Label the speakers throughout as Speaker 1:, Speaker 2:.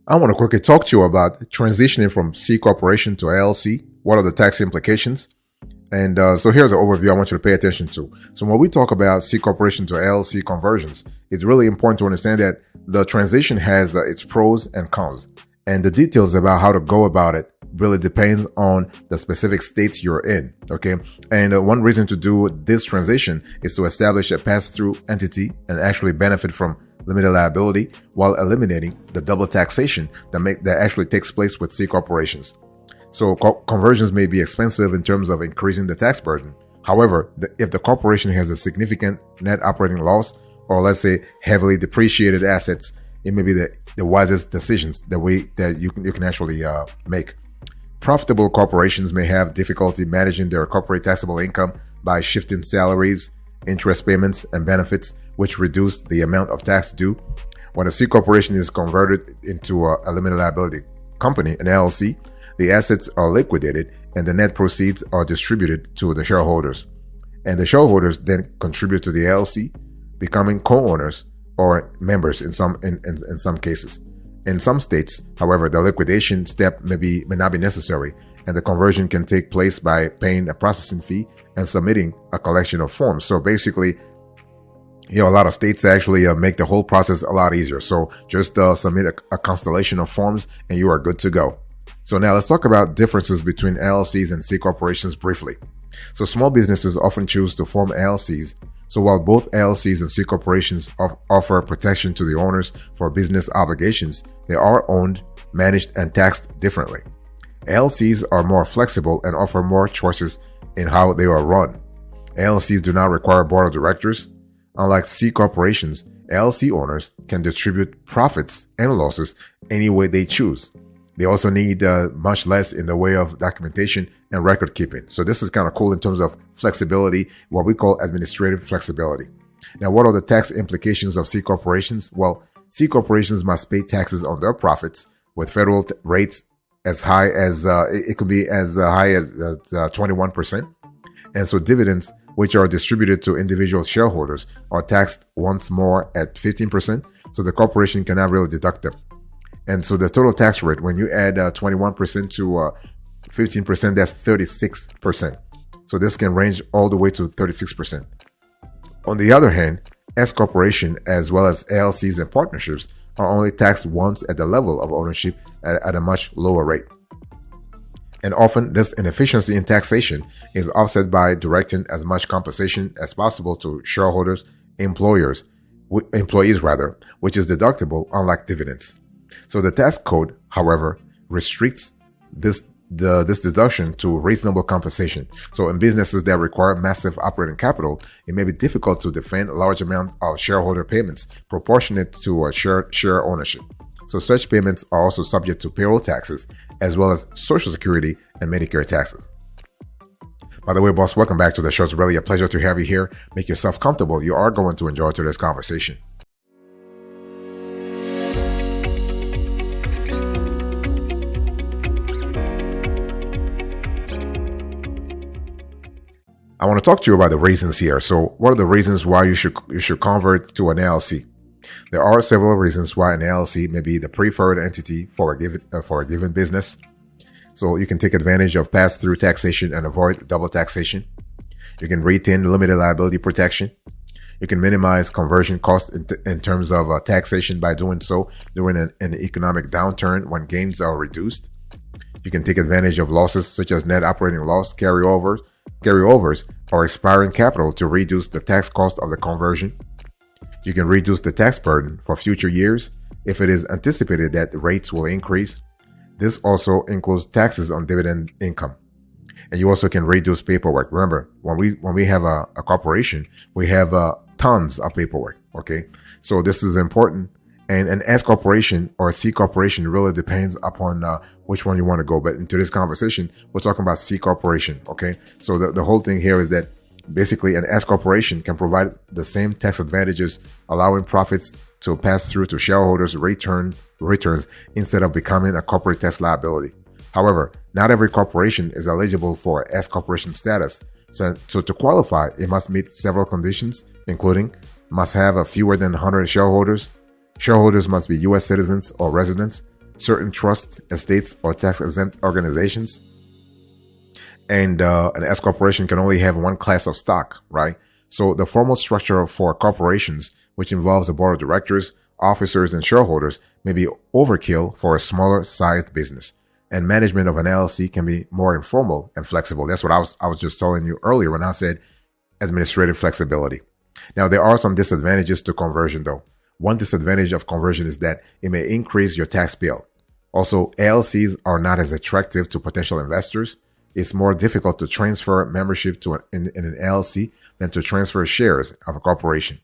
Speaker 1: I want to quickly talk to you about transitioning from C Corporation to LLC. What are the tax implications? And so here's an overview I want you to pay attention to. So when we talk about C Corporation to LLC conversions, it's really important to understand that the transition has its pros and cons. And the details about how to go about it really depends on the specific states you're in, okay? And one reason to do this transition is to establish a pass-through entity and actually benefit from limited liability while eliminating the double taxation that actually takes place with C corporations. So conversions may be expensive in terms of increasing the tax burden. However, if the corporation has a significant net operating loss, or let's say heavily depreciated assets, it may be the wisest decisions that you can actually make. Profitable corporations may have difficulty managing their corporate taxable income by shifting salaries, interest payments, and benefits, which reduce the amount of tax due. When a C corporation is converted into a limited liability company, an LLC, the assets are liquidated and the net proceeds are distributed to the shareholders. And the shareholders then contribute to the LLC, becoming co-owners or members in some cases. In some states, however, the liquidation step may not be necessary, and the conversion can take place by paying a processing fee and submitting a collection of forms. So basically, a lot of states actually make the whole process a lot easier. So just submit a constellation of forms and you are good to go. So now let's talk about differences between LLCs and C corporations briefly. So small businesses often choose to form LLCs. So while both LLCs and C corporations offer protection to the owners for business obligations, they are owned, managed, and taxed differently. LLCs are more flexible and offer more choices in how they are run. LLCs do not require a board of directors. Unlike C corporations, LLC owners can distribute profits and losses any way they choose. They also need much less in the way of documentation and record keeping. So this is kind of cool in terms of flexibility, what we call administrative flexibility. Now, what are the tax implications of C corporations? Well, C corporations must pay taxes on their profits with federal rates as high as, it could be as high as 21%. And so dividends, which are distributed to individual shareholders, are taxed once more at 15%. So the corporation cannot really deduct them. And so the total tax rate, when you add 21% to 15%, that's 36%. So this can range all the way to 36%. On the other hand, S corporation as well as LLCs and partnerships are only taxed once at the level of ownership at a much lower rate. And often this inefficiency in taxation is offset by directing as much compensation as possible to shareholders, employees, which is deductible, unlike dividends. So the tax code, however, restricts this deduction to reasonable compensation. So in businesses that require massive operating capital, it may be difficult to defend a large amount of shareholder payments proportionate to a share ownership. So such payments are also subject to payroll taxes, as well as Social Security and Medicare taxes. By the way, boss, welcome back to the show. It's really a pleasure to have you here. Make yourself comfortable. You are going to enjoy today's conversation. I want to talk to you about the reasons here. So what are the reasons why you should convert to an LLC? There are several reasons why an LLC may be the preferred entity for a given business. So you can take advantage of pass-through taxation and avoid double taxation. You can retain limited liability protection. You can minimize conversion costs in terms of taxation by doing so during an economic downturn when gains are reduced. You can take advantage of losses such as net operating loss carryovers, or expiring capital to reduce the tax cost of the conversion. You can reduce the tax burden for future years if it is anticipated that the rates will increase. This also includes taxes on dividend income. And you also can reduce paperwork. Remember, when we have a corporation, we have tons of paperwork, okay? So this is important. And an S corporation or a C corporation really depends upon which one you want to go. But in today's conversation, we're talking about C corporation, okay? So the whole thing here is that basically an S corporation can provide the same tax advantages, allowing profits to pass through to shareholders' returns instead of becoming a corporate tax liability. However, not every corporation is eligible for S corporation status. So to qualify, it must meet several conditions, including must have fewer than 100 shareholders. Shareholders must be U.S. citizens or residents. certain trusts, estates, or tax-exempt organizations. And an S corporation can only have one class of stock, right? So the formal structure for corporations, which involves a board of directors, officers, and shareholders, may be overkill for a smaller sized business. And management of an LLC can be more informal and flexible. That's what I was just telling you earlier when I said administrative flexibility. Now, there are some disadvantages to conversion, though. One disadvantage of conversion is that it may increase your tax bill. Also, LLCs are not as attractive to potential investors. It's more difficult to transfer membership to in an LLC than to transfer shares of a corporation.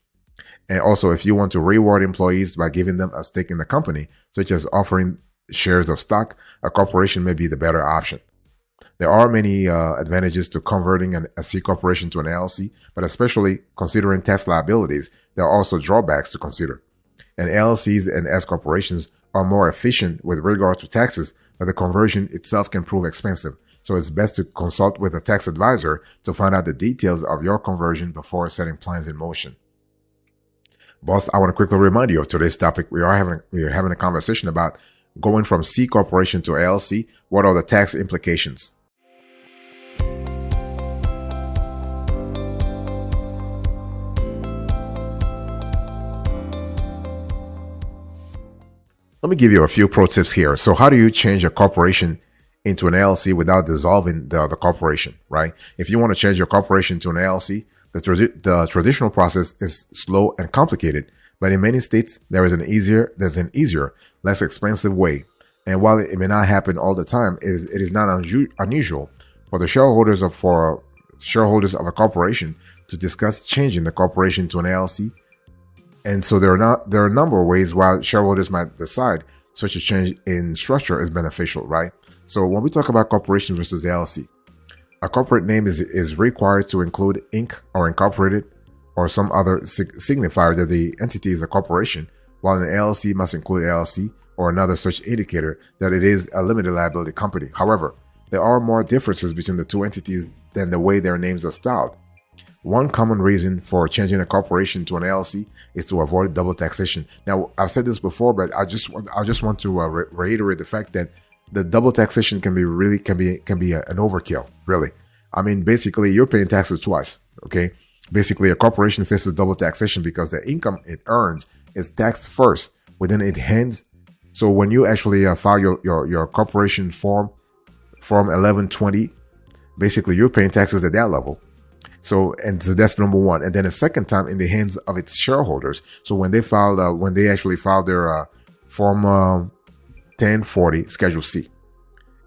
Speaker 1: And also, if you want to reward employees by giving them a stake in the company, such as offering shares of stock, a corporation may be the better option. There are many advantages to converting a C corporation to an LLC, but especially considering tax liabilities, there are also drawbacks to consider. And LLCs and S corporations are more efficient with regard to taxes, but the conversion itself can prove expensive. So it's best to consult with a tax advisor to find out the details of your conversion before setting plans in motion. Boss, I want to quickly remind you of today's topic. We are having a conversation about going from C corporation to LLC. What are the tax implications? Let me give you a few pro tips here. So how do you change a corporation into an LLC without dissolving the corporation, right? If you want to change your corporation to an LLC, the traditional process is slow and complicated, but in many states, there's an easier, less expensive way. And while it may not happen all the time, it is not unusual for the shareholders of a corporation to discuss changing the corporation to an LLC. And so there are a number of ways why shareholders might decide such a change in structure is beneficial, right? So when we talk about corporation versus LLC, a corporate name is required to include Inc. or Incorporated or some other signifier that the entity is a corporation, while an LLC must include LLC or another such indicator that it is a limited liability company. However, there are more differences between the two entities than the way their names are styled. One common reason for changing a corporation to an LLC is to avoid double taxation. Now, I've said this before, but I just want to reiterate the fact that the double taxation can be an overkill. Really, I mean, basically, you're paying taxes twice. Okay, basically, a corporation faces double taxation because the income it earns is taxed first within its hands. So when you actually file your corporation form 1120, basically you're paying taxes at that level. So that's number one. And then a second time in the hands of its shareholders. So when they actually filed their form 1040 Schedule C.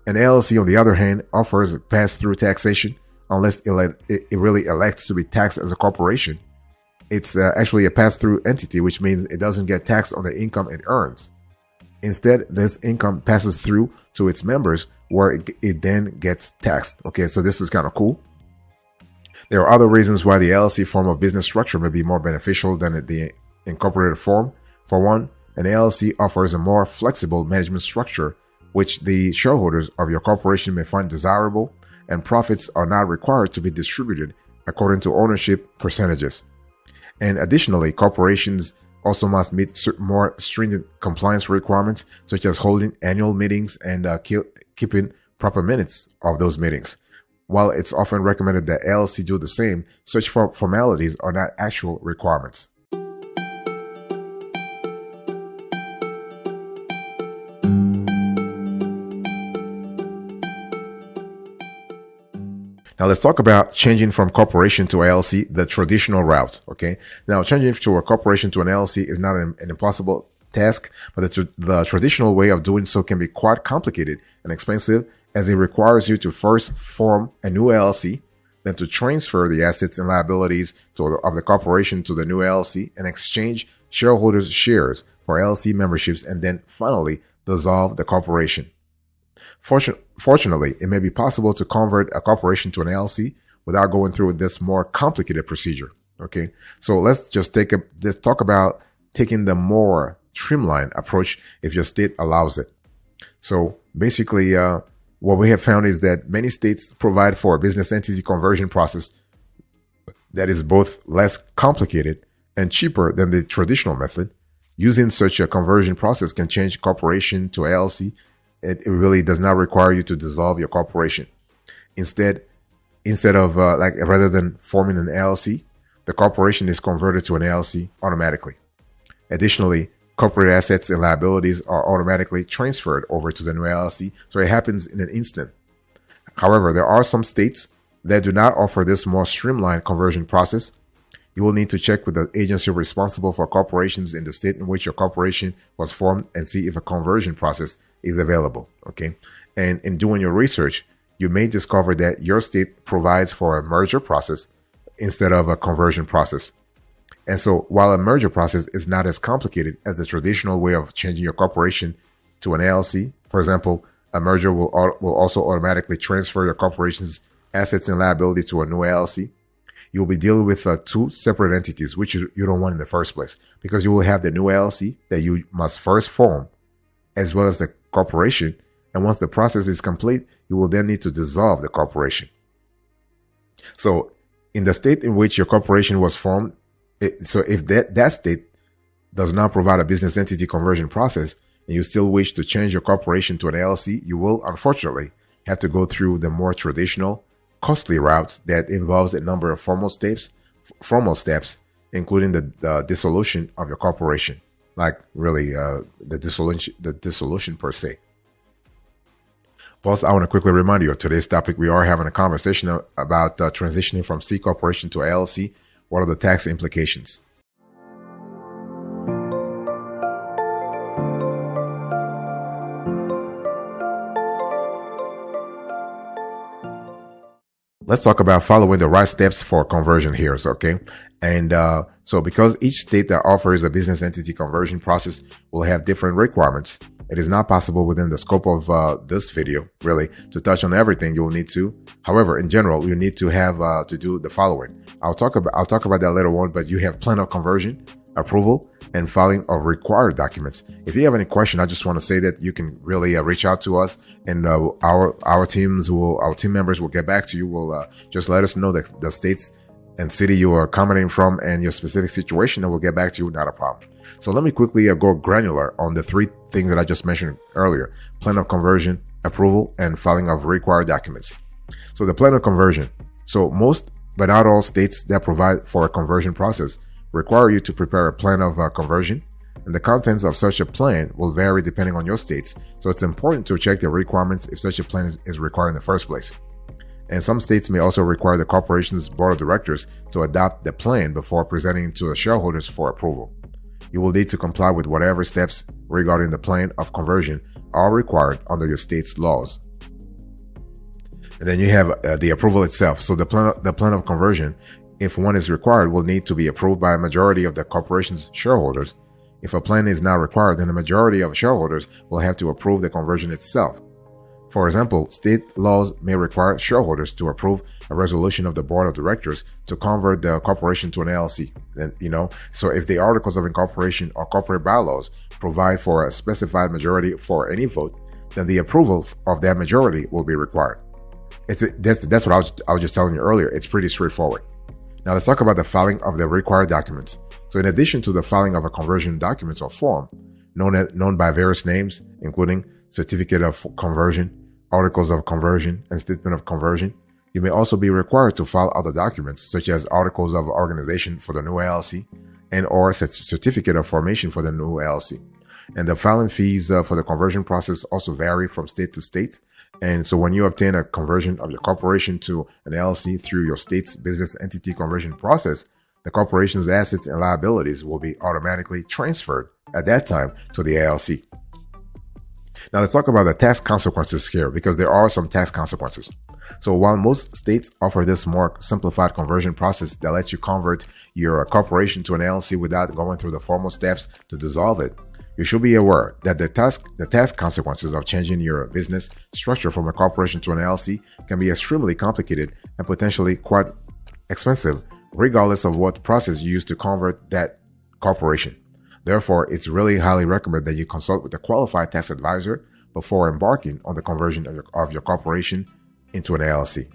Speaker 1: An LLC, on the other hand, offers pass-through taxation unless it really elects to be taxed as a corporation. It's actually a pass-through entity, which means it doesn't get taxed on the income it earns. Instead, this income passes through to its members where it then gets taxed. Okay, so this is kind of cool. There are other reasons why the LLC form of business structure may be more beneficial than the incorporated form. For one, an LLC offers a more flexible management structure, which the shareholders of your corporation may find desirable, and profits are not required to be distributed according to ownership percentages. And additionally, corporations also must meet more stringent compliance requirements, such as holding annual meetings and keeping proper minutes of those meetings. While it's often recommended that LLC do the same, such formalities are not actual requirements. Now let's talk about changing from corporation to LLC, the traditional route. Okay. Now changing to a corporation to an LLC is not an impossible task, but the traditional way of doing so can be quite complicated and expensive, as it requires you to first form a new LLC, then to transfer the assets and liabilities of the corporation to the new LLC and exchange shareholders' shares for LLC memberships, and then finally dissolve the corporation. Fortunately, it may be possible to convert a corporation to an LLC without going through this more complicated procedure. Okay, so let's talk about taking the more streamlined approach if your state allows it. So basically, what we have found is that many states provide for a business entity conversion process that is both less complicated and cheaper than the traditional method. Using such a conversion process can change corporation to LLC. It really does not require you to dissolve your corporation. Instead of rather than forming an LLC, the corporation is converted to an LLC automatically. Additionally, corporate assets and liabilities are automatically transferred over to the new LLC, so it happens in an instant. However, there are some states that do not offer this more streamlined conversion process. You will need to check with the agency responsible for corporations in the state in which your corporation was formed and see if a conversion process is available. Okay. And in doing your research, you may discover that your state provides for a merger process instead of a conversion process. And so while a merger process is not as complicated as the traditional way of changing your corporation to an LLC, for example, a merger will also automatically transfer your corporation's assets and liabilities to a new LLC. You'll be dealing with two separate entities, which you don't want in the first place, because you will have the new LLC that you must first form, as well as the corporation. And once the process is complete, you will then need to dissolve the corporation. So in the state in which your corporation was formed, so if that state does not provide a business entity conversion process, and you still wish to change your corporation to an LLC, you will unfortunately have to go through the more traditional, costly routes that involves a number of formal steps, including the dissolution of your corporation, like really the dissolution per se. Plus, I want to quickly remind you of today's topic. We are having a conversation about transitioning from C Corporation to LLC. What are the tax implications? Let's talk about following the right steps for conversion here, okay? And so because each state that offers a business entity conversion process will have different requirements, it is not possible within the scope of this video, really, to touch on everything you will need to. However, in general, you need to have to do the following. I'll talk about that later on, but you have plan of conversion, approval, and filing of required documents. If you have any question, I just want to say that you can really reach out to us, and our team members will get back to you. Will just let us know the states and city you are accommodating from and your specific situation, and we'll get back to you. Not a problem. So let me quickly go granular on the three things that I just mentioned earlier: plan of conversion, approval, and filing of required documents. So the plan of conversion. So most, but not all states that provide for a conversion process require you to prepare a plan of conversion, and the contents of such a plan will vary depending on your states. So it's important to check the requirements if such a plan is required in the first place. And some states may also require the corporation's board of directors to adopt the plan before presenting to the shareholders for approval. You will need to comply with whatever steps regarding the plan of conversion are required under your state's laws. And then you have the approval itself. So the plan of conversion, if one is required, will need to be approved by a majority of the corporation's shareholders. If a plan is not required, then the majority of shareholders will have to approve the conversion itself. For example, state laws may require shareholders to approve a resolution of the board of directors to convert the corporation to an LLC. And, so if the articles of incorporation or corporate bylaws provide for a specified majority for any vote, then the approval of that majority will be required. That's what I was just telling you earlier. It's pretty straightforward. Now let's talk about the filing of the required documents. So in addition to the filing of a conversion documents or form, known by various names, including certificate of conversion, articles of conversion, and statement of conversion, you may also be required to file other documents, such as articles of organization for the new LLC and or certificate of formation for the new LLC. And the filing fees for the conversion process also vary from state to state. And so when you obtain a conversion of your corporation to an LLC through your state's business entity conversion process, the corporation's assets and liabilities will be automatically transferred at that time to the LLC. Now let's talk about the tax consequences here, because there are some tax consequences. So while most states offer this more simplified conversion process that lets you convert your corporation to an LLC without going through the formal steps to dissolve it, you should be aware that the tax consequences of changing your business structure from a corporation to an LLC can be extremely complicated and potentially quite expensive, regardless of what process you use to convert that corporation. Therefore, it's really highly recommended that you consult with a qualified tax advisor before embarking on the conversion of your corporation into an LLC.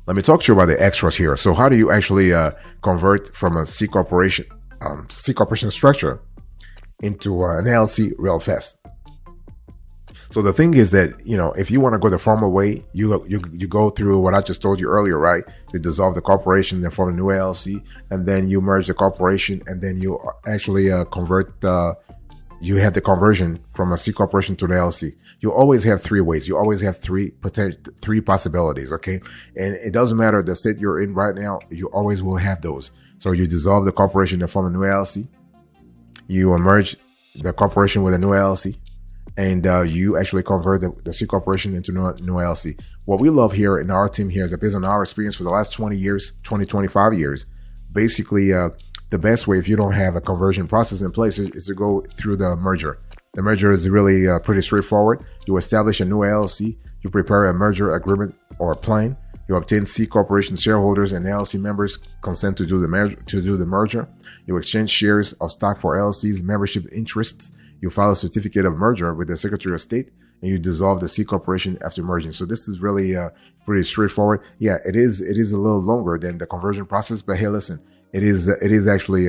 Speaker 1: Let me talk to you about the extras here. So how do you actually convert from a C corporation structure into an LLC real fast? So the thing is that, if you want to go the formal way, you go through what I just told you earlier, right? You dissolve the corporation, then form a new LLC, and then you merge the corporation, and then you actually you have the conversion from a C corporation to an LLC. You always have three ways. You always have three possibilities, okay? And it doesn't matter the state you're in right now, you always will have those. So you dissolve the corporation to form a new LLC. You merge the corporation with a new LLC. And you actually convert the C corporation into new LLC. What we love here in our team here is that based on our experience for the last 25 years, basically the best way, if you don't have a conversion process in place, is to go through the merger. The merger is really pretty straightforward. You establish a new LLC, you prepare a merger agreement or a plan, you obtain C corporation shareholders and LLC members consent to do the merger. You exchange shares of stock for LLC's membership interests. You file a certificate of merger with the Secretary of State, and you dissolve the C corporation after merging. So this is really pretty straightforward. Yeah, it is a little longer than the conversion process, but hey, listen, it is actually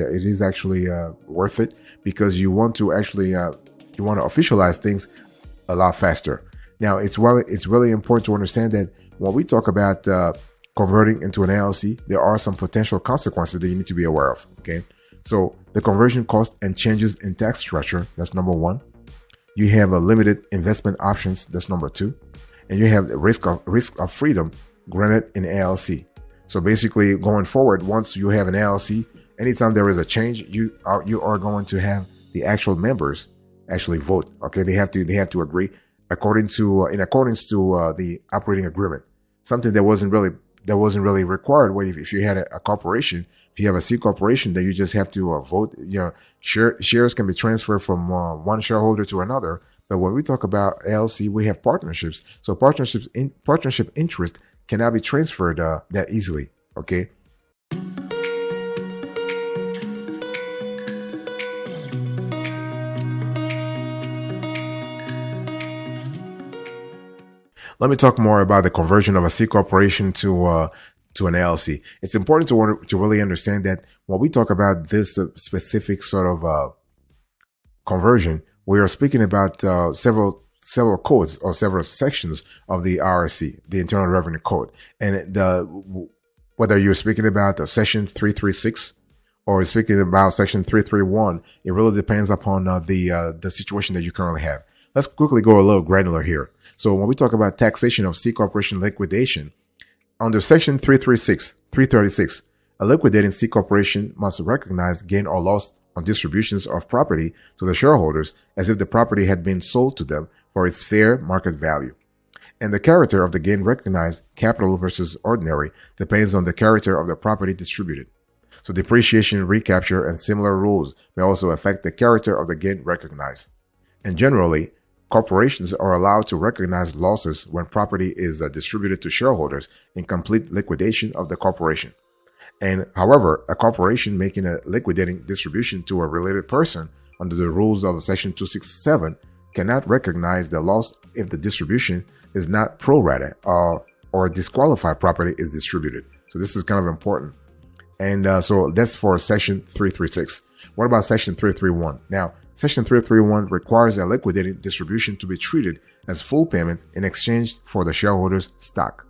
Speaker 1: worth it, because you want to officialize things a lot faster. Now, it's really important to understand that when we talk about converting into an LLC, there are some potential consequences that you need to be aware of. Okay. So the conversion cost and changes in tax structure, that's number one. You have a limited investment options, that's number two. And you have the risk of freedom granted in LLC. So basically, going forward, once you have an LLC, anytime there is a change, you are going to have the actual members actually vote. Okay, they have to agree in accordance to the operating agreement. Something that wasn't really required if you had a corporation. If you have a C corporation, then you just have to vote. Shares can be transferred from one shareholder to another. But when we talk about LLC, we have partnerships. So partnership interest cannot be transferred that easily. Okay. Let me talk more about the conversion of a C corporation to an LLC. It's important to really understand that when we talk about this specific sort of conversion, we are speaking about several codes or several sections of the IRC, the Internal Revenue Code, and whether you're speaking about Section 336 or speaking about Section 331, it really depends upon the situation that you currently have. Let's quickly go a little granular here. So when we talk about taxation of C corporation liquidation, under Section 336, a liquidating C corporation must recognize gain or loss on distributions of property to the shareholders as if the property had been sold to them for its fair market value. And the character of the gain recognized, capital versus ordinary, depends on the character of the property distributed. So depreciation, recapture, and similar rules may also affect the character of the gain recognized. And generally, corporations are allowed to recognize losses when property is distributed to shareholders in complete liquidation of the corporation. And however, a corporation making a liquidating distribution to a related person under the rules of Section 267 cannot recognize the loss if the distribution is not pro rata or disqualified property is distributed. So this is kind of important. And so that's for Section 336. What about Section 331? Now, Section 331 requires a liquidating distribution to be treated as full payment in exchange for the shareholders' stock.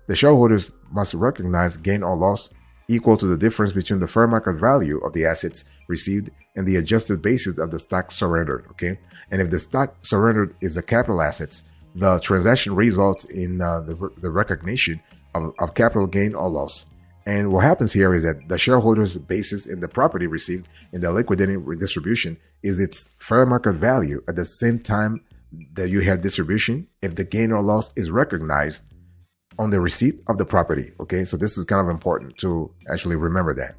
Speaker 1: The shareholders must recognize gain or loss equal to the difference between the fair market value of the assets received and the adjusted basis of the stock surrendered. Okay, and if the stock surrendered is a capital assets, the transaction results in the recognition of capital gain or loss. And what happens here is that the shareholders' basis in the property received in the liquidating distribution is its fair market value at the same time that you have distribution if the gain or loss is recognized on the receipt of the property. Okay, so this is kind of important to actually remember that.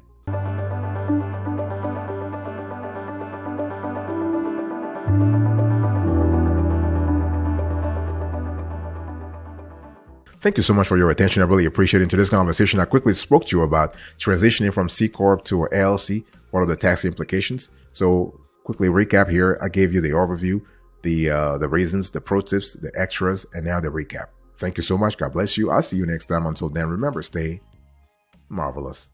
Speaker 1: Thank you so much for your attention. I really appreciate it. In today's conversation, I quickly spoke to you about transitioning from C Corp to LLC. What are the tax implications? So quickly recap here. I gave you the overview, the reasons, the pro tips, the extras, and now the recap. Thank you so much. God bless you. I'll see you next time. Until then, remember, stay marvelous.